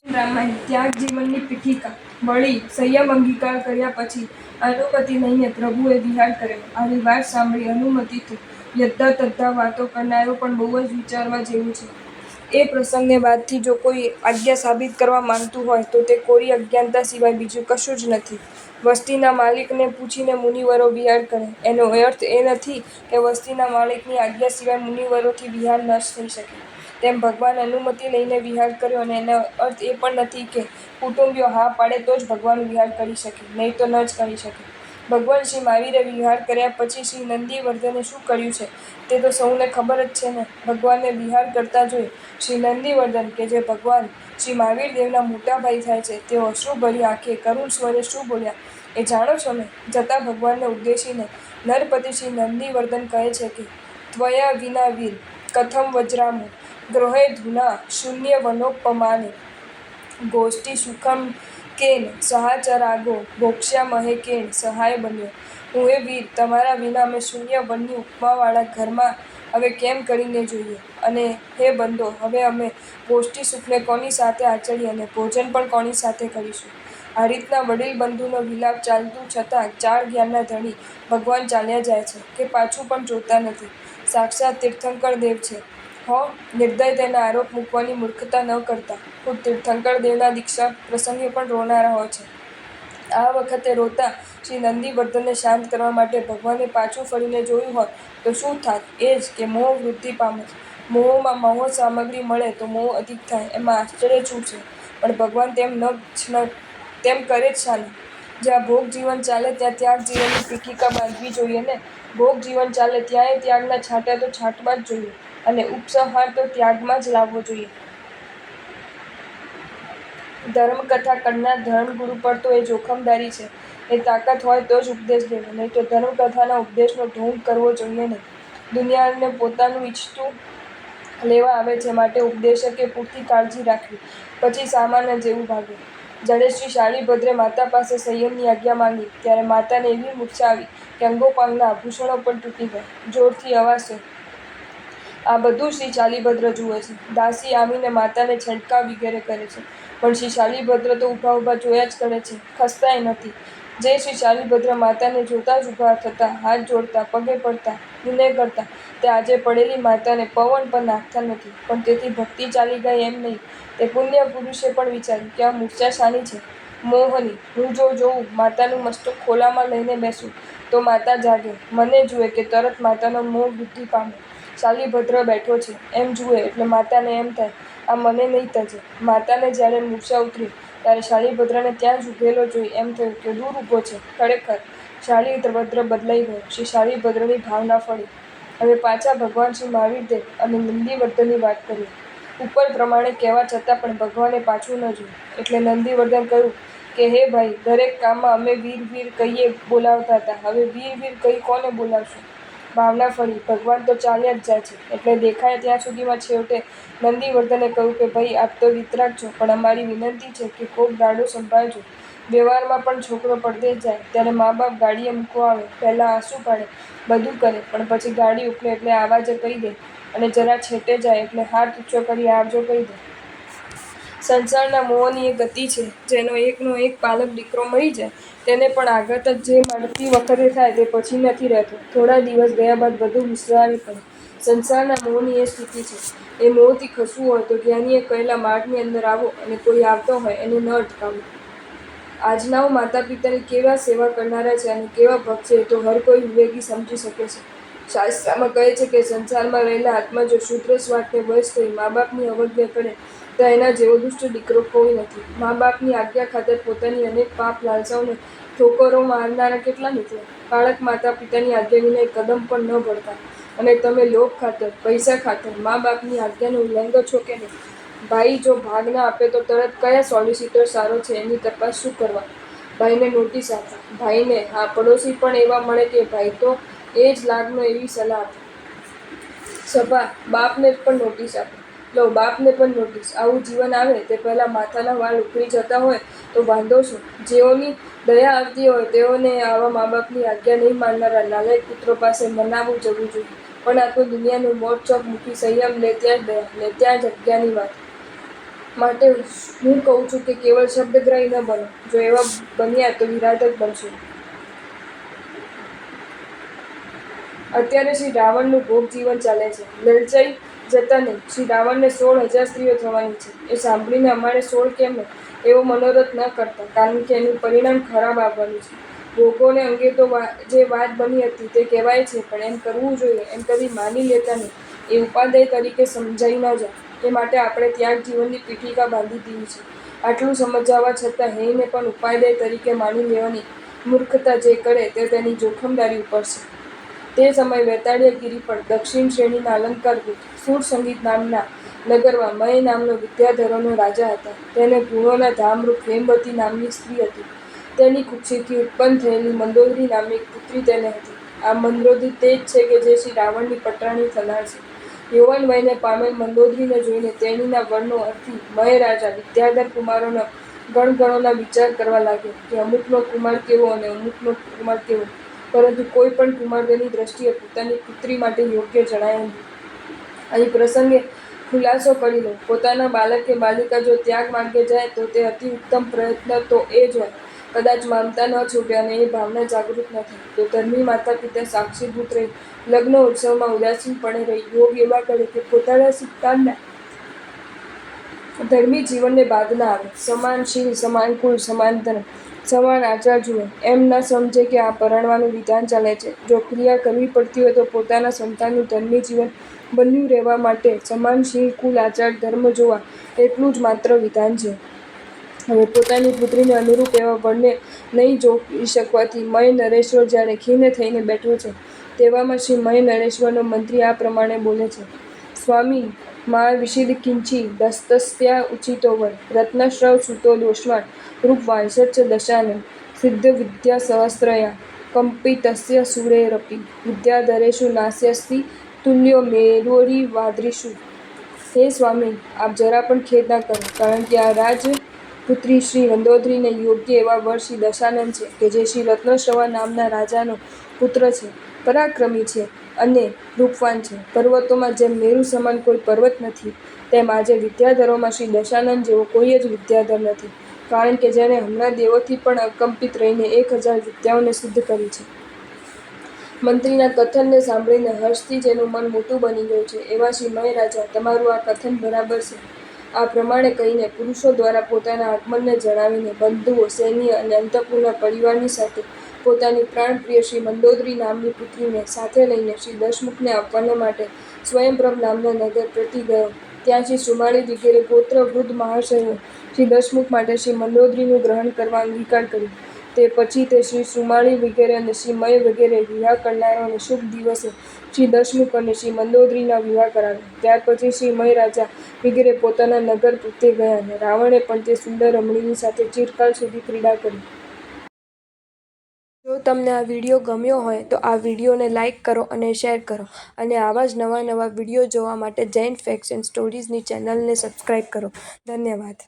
રામાયણ ત્યાગ જીવનની પીઠિકા વળી સંયમ અંગીકાર કર્યા પછી અનુમતિ લઈને પ્રભુએ વિહાર કર્યો. આવી વાત સાંભળી અનુમતિથી યદ્ધા તદ્ધા વાતો કરનારો પણ બહુ જ વિચારવા જેવું છે. એ પ્રસંગને વાતથી જો કોઈ આજ્ઞા સાબિત કરવા માંગતું હોય તો તે કોરી અજ્ઞાનતા સિવાય બીજું કશું જ નથી. વસ્તીના માલિકને પૂછીને મુનિવરો વિહાર કરે, એનો અર્થ એ નથી કે વસ્તીના માલિકની આજ્ઞા સિવાય મુનિવરોથી વિહાર ન થઈ શકે. તેમ ભગવાન અનુમતિ લઈને વિહાર કર્યો અને એનો અર્થ એ પણ નથી કે કુટુંબીઓ હા પાડે તો જ ભગવાન વિહાર કરી શકે, નહીં તો ન જ કરી શકે. ભગવાન શ્રી મહાવીરે વિહાર કર્યા પછી શ્રી નંદીવર્ધને શું કર્યું છે તે તો સૌને ખબર જ છે ને. ભગવાનને વિહાર કરતા જોઈ શ્રી નંદીવર્ધન કે જે ભગવાન શ્રી મહાવીર દેવના મોટા ભાઈ થાય છે તેઓ અશ્રુભરી આંખે કરુણ સ્વરે શું બોલ્યા એ જાણો છો ને? જતાં ભગવાનને ઉદ્દેશીને નરપતિ શ્રી નંદીવર્ધન કહે છે કે ત્વયા વિના વીર કથમ વજ્રામો ગ્રહે ધુના શૂન્ય વનોપમાને ગોષ્ઠી સુખમ કેન સહાચરાગો ભોક્ષ્યામહે કેન સહાય બન્યો. હું એ વીર તમારા વિના અમે શૂન્ય વનની ઉપમાવાળા ઘરમાં હવે કેમ કરીને જોઈએ? અને હે બંધો, હવે અમે ગોષ્ઠી સુખને કોની સાથે આચરીએ અને ભોજન પણ કોની સાથે કરીશું? આ રીતના વડીલ બંધુનો વિલાપ ચાલતું છતાં ચાર જ્ઞાનના ધણી ભગવાન ચાલ્યા જાય છે કે પાછું પણ જોતા નથી. સાક્ષાત તીર્થંકર દેવ છે હો! નિર્દય તેના આરોપ મૂકવાની મૂર્ખતા ન કરતા. ખુદ તીર્થંકર દેવના દીક્ષા પ્રસંગે પણ રોનારા હોય છે. આ વખતે રોતા શ્રી નંદીવર્ધનને શાંત કરવા માટે ભગવાને પાછું ફરીને જોયું હોત તો શું થાત? એ જ કે મોહ વૃદ્ધિ પામત. મોહમાં મોહ સામગ્રી મળે તો મોહ અધિક થાય એમાં આશ્ચર્ય શું છે? પણ ભગવાન તેમ કરે જ શાને? જ્યાં ભોગ જીવન ચાલે ત્યાં ત્યાગ જીવનની પીઠિકા બાંધવી જોઈએ ને? ભોગ જીવન ચાલે ત્યાંય ત્યાગના છાંટા તો છાંટવા જ જોઈએ અને ઉપસંહાર તો ત્યાગમાં જ લાવવો જોઈએ. ધર્મકથા કરનાર ધર્મગુરુ પર તો એ જોખમદારી છે. એ તાકાત હોય તો જ ઉપદેશ દેવો, નહીં તો ધર્મકથાના ઉપદેશનો ઢોંગ કરવો જોઈએ નહીં. દુનિયાને પોતાનું ઈચ્છતું લેવા આવે છે માટે ઉપદેશકે પૂરતી કાળજી રાખવી, પછી સામાન્ય જેવું ભાગે. જડે શ્રી શાલિભદ્રે માતા પાસે સંયમની આજ્ઞા માંગી ત્યારે માતાને એવી મૂર્છા આવી કે અંગોપાંગના આભૂષણો પણ તૂટી ગયા. જોરથી અવાજ થયો. આ બધું શ્રી શાલિભદ્ર જુએ છે. દાસી આવીને માતાને છંટકાવ વિગેરે કરે છે, પણ શ્રી શાલિભદ્ર તો ઊભા ઊભા જોયા જ કરે છે, ખસતાય નથી. જે શ્રી શાલિભદ્ર માતાને જોતા જ ઊભા થતા, હાથ જોડતા, પગે પડતા, વિનય કરતા, તે આજે પડેલી માતાને પવન પણ નાખતા નથી. પણ તેથી ભક્તિ ચાલી ગઈ એમ નહીં. તે પુણ્ય પુરુષે પણ વિચાર્યું કે આ મૂર્છા શાની છે? મોહની. હું જો જોઉં, માતાનું મસ્તક ખોલામાં લઈને બેસું તો માતા જાગે, મને જુએ કે તરત માતાનો મોહ વૃદ્ધિ પામે. શાલિભદ્ર બેઠો છે એમ જુએ એટલે માતાને એમ થાય આ મને નહીં તજે. માતાને જ્યારે મૂર્છા ઉતરી ત્યારે શાલિભદ્રને ત્યાં જ ઊભેલો જોઈ એમ થયું કે દૂર ઊભો છે. ખરેખર શાલિભદ્ર બદલાઈ ગયો. શ્રી શાલિભદ્રની ભાવના ફળી. હવે પાછા ભગવાન શ્રી મહાવીરદેવ અને નંદીવર્ધનની વાત કરીએ. ઉપર પ્રમાણે કહેવા છતાં પણ ભગવાને પાછું ન જોયું. એટલે નંદીવર્ધન કહ્યું કે હે ભાઈ, દરેક કામમાં અમે વીર વીર કહીએ બોલાવતા હતા, હવે વીર વીર કહી કોને બોલાવશું? ભાવના ફળી. ભગવાન તો ચાલ્યા જ જાય છે એટલે દેખાય ત્યાં સુધીમાં છેવટે નંદીવર્ધને કહ્યું કે ભાઈ આપ તો વિતરાગ છો, પણ અમારી વિનંતી છે કે કોક ગાડું સંભાળજો. વ્યવહારમાં પણ છોકરો પરદેશ જાય ત્યારે મા બાપ ગાડીએ મૂકવા આવે, પહેલાં આંસુ પાડે, બધું કરે, પણ પછી ગાડી ઉકળે એટલે આવાજે કહી દે અને જરા છેટે જાય એટલે હાથ ઊંચો કરી આવજો કહી દે. સંસારના મોહની એ ગતિ છે. જેનો એકનો એક પાલક દીકરો મરી જાય તેને પણ આઘાત જ જે મળતી વખતે થાય તે પછી નથી રહેતો. થોડા દિવસ ગયા બાદ બધું વિસરાવી પડે. સંસારના મોહની એ સ્થિતિ છે. એ મોહથી ખસવું હોય તો જ્ઞાનીએ કહેલા માર્ગની અંદર આવો અને કોઈ આવતો હોય એને ન અટકાવો. આજનાઓ માતા પિતાની કેવા સેવા કરનારા છે અને કેવા ભક્ત છે એ તો હર કોઈ વિવેકી સમજી શકે છે. શાસ્ત્રમાં કહે છે કે સંસારમાં રહેલા આત્મા જો શુદ્ર સ્વાર્થને વશ થઈ મા બાપની અવજ્ઞા કરે તો એના જેવો દુષ્ટ દીકરો કોઈ નથી. મા બાપની આજ્ઞા ખાતર પોતાની અનેક પાપ લાલસાઓને ઠોકરો મારનારા કેટલા નીકળ્યા. બાળક માતા પિતાની આજ્ઞા વિના એક કદમ પણ ન ભળતા અને તમે લોભ ખાતર, પૈસા ખાતર મા બાપની આજ્ઞાને ઉલ્લંઘો છો કે નહીં? ભાઈ જો ભાગ ના આપે તો તરત કયા સોલિસિટર સારો છે એની તપાસ શું કરવા? ભાઈને નોટિસ આપો. ભાઈને હા, પડોશી પણ એવા મળે કે ભાઈ તો એ જ લાગનો એવી સલાહ આપે. સભા, બાપને પણ નોટિસ આપો. લો, બાપને પણ નોટિસ. આવું જીવન આવે તે પહેલાં માથાના વાળ ઉખડી જતા હોય તો વાંધો શું? જેઓની દયા આવતી હોય તેઓને આવા મા બાપની આજ્ઞા નહીં માનનારા નાલાયક પુત્રો પાસે મનાવવું જવું જોઈએ. પણ આ તો દુનિયાનું મોજ શોખ મૂકી સંયમ લે ત્યાં જ દયા, લે ત્યાં જ આજ્ઞાની વાત. માટે હું કહું છું કે કેવળ શબ્દગ્રાહી ન બનો. જો એવા બન્યા તો વિરાટ જ બનશો. અત્યારે શ્રી રાવણનું ભોગ જીવન ચાલે છે. લલચાઈ જતા નહીં. શ્રી રાવણને 16,000 સ્ત્રીઓ થવાની છે. એ સાંભળીને અમારે 16 કેમ નહીં એવો મનોરથ ન કરતા, કારણ કે એનું પરિણામ ખરાબ આવવાનું છે. ભોગોને અંગે તો જે વાત બની હતી તે કહેવાય છે, પણ એમ કરવું જોઈએ એમ કદી માની લેતા નહીં. એ ઉપાદેય તરીકે સમજાઈ ન જાય. એ માટે આપણે ત્યાગ જીવનની પીઠિકા બાંધી દીધી છે. આટલું સમજાવવા છતાં હેયને પણ ઉપાદેય તરીકે માની લેવાની મૂર્ખતા જે કરે તે તેની જોખમદારી ઉપર છે. તે સમયે વૈતાળિયગીરી પર દક્ષિણ શ્રેણીના અલંકારભૂત સુરસંગીત નામના નગરમાં મય નામનો વિદ્યાધરોનો રાજા હતા. તેને ગુણોના ધામરૂપ હેમવતી નામની સ્ત્રી હતી. તેની કુક્ષીથી ઉત્પન્ન થયેલી મંદોદરી નામની એક પુત્રી તેને હતી. આ મંદોદરી તે જ છે કે જે શ્રી રાવણની પટરાણી થનાર છે. યૌવન વયને પામેલ મંદોદરીને જોઈને તેણીના વરનો અર્થી મય રાજા વિદ્યાધર કુમારોના ગણગણોના વિચાર કરવા લાગ્યો કે અમુકનો કુમાર કેવો અને અમુકનો કુમાર કેવો, પરંતુ કોઈ પણ કુમાર તેની દ્રષ્ટિએ પોતાની પુત્રી માટે યોગ્ય જણાય નહીં. અહીં પ્રસંગે ખુલાસો કરી લઉં. પોતાના બાલક કે બાલિકા જો ત્યાગ માર્ગે જાય તો તે અતિ ઉત્તમ પ્રયત્ન તો એ જ હોય. કદાચ માનતા ન છૂટે અને એ ભાવના જાગૃત ન થાય તો ધર્મી માતા પિતા સાક્ષીભૂત રહી લગ્ન ઉત્સવમાં ઉદાસીનપણે રહી યોગ એવા કરે કે પોતાના સંતાનના ધર્મી જીવનને બાધના આવે. સમાન શીલ, સમાન કુળ, સમાન ધર્મ, સમાન આચાર જુએ. એમ ન સમજે કે આ પરણવાનું વિધાન ચાલે છે. જો ક્રિયા કરવી પડતી હોય તો પોતાના સંતાનનું ધર્મી જીવન બન્યું રહેવા માટે સમાન શીલ, કુલ, આચાર, ધર્મ જોવા એટલું જ માત્ર વિધાન છે. હવે પોતાની પુત્રીને અનુરૂપ એવા વરને નહીં જોઈ શકવાથી મય નરેશ્વર જ્યારે ખિન્ન થઈને બેઠો છે, તેવામાં શ્રી મય નરેશ્વરનો મંત્રી આ પ્રમાણે બોલે છે: સ્વામી મા વિષિદ કિંચી દસ્તસ્યા ઉચિતો વર રત્નશ્રવ સુતો દોષવાન રૂપ વાંસચ દશાનન સિદ્ધ વિદ્યા સહસ્રયા કંપિતસ્ય સુરેરપી વિદ્યાધરેષુ નાસ્યસ્તિ તુલ્યો મેરોરી વાદરીષુ. હે સ્વામી, આપ જરા પણ ખેદ ના કરો, કારણ કે આ રાજપુત્રી શ્રી મંદોદરીને યોગ્ય એવા વર શ્રી દશાનન છે કે જે શ્રી રત્નશ્રવા નામના રાજાનો પુત્ર છે, પરાક્રમી છે અને રૂપવાન છે. પર્વતોમાં જેમ મેરુ સમાન કોઈ પર્વત નથી, તેમ આજે વિદ્યાધરોમાં શ્રી દશાનન જેવો કોઈ જ વિદ્યાધર નથી, કારણ કે જેણે હમણાં દેવોથી પણ અકંપિત રહીને 1000 વિદ્યાઓને સિદ્ધ કરી છે. મંત્રીના કથનને સાંભળીને હર્ષથી જેનું મન મોટું બની ગયું છે, એવા શ્રી મય રાજા, તમારું આ કથન બરાબર છે. આ પ્રમાણે કહીને પુરુષો દ્વારા પોતાના આગમનને જણાવીને બંધુઓ, સૈન્ય અને અંતઃપુરના પરિવારની સાથે પોતાની પ્રાણપ્રિય શ્રી મંદોદરી નામની પુત્રીને સાથે લઈને શ્રી દશમુખને આપવાને માટે સ્વયંપ્રભ નામના નગર પ્રતિ ગયો. ત્યાં શ્રી સુમાળી વગેરે ગોત્ર વૃદ્ધ મહાશયોએ શ્રી દશમુખ માટે શ્રી મંદોદરીનું ગ્રહણ કરવા અંગીકાર કર્યો. તે પછી તે શ્રી સુમાળી વગેરે અને શ્રી મય વગેરે વિવાહ કરનારાઓને શુભ દિવસે શ્રી દશમુખ અને શ્રી મંદોદરીના વિવાહ કરાવ્યા. ત્યાર પછી શ્રી મય રાજા વગેરે પોતાના નગર તે ગયા અને રાવણે પણ તે સુંદર રમણીની સાથે ચિરકાલ સુધી ક્રીડા કરી. જો તમને આ વિડીયો ગમ્યો હોય તો આ વિડીયોને લાઇક કરો અને શેર કરો, અને આવા જ નવા વિડીયો જોવા માટે જૈન ફેક્ટ્સ એન્ડ સ્ટોરીઝની ચેનલને સબસ્ક્રાઇબ કરો. ધન્યવાદ.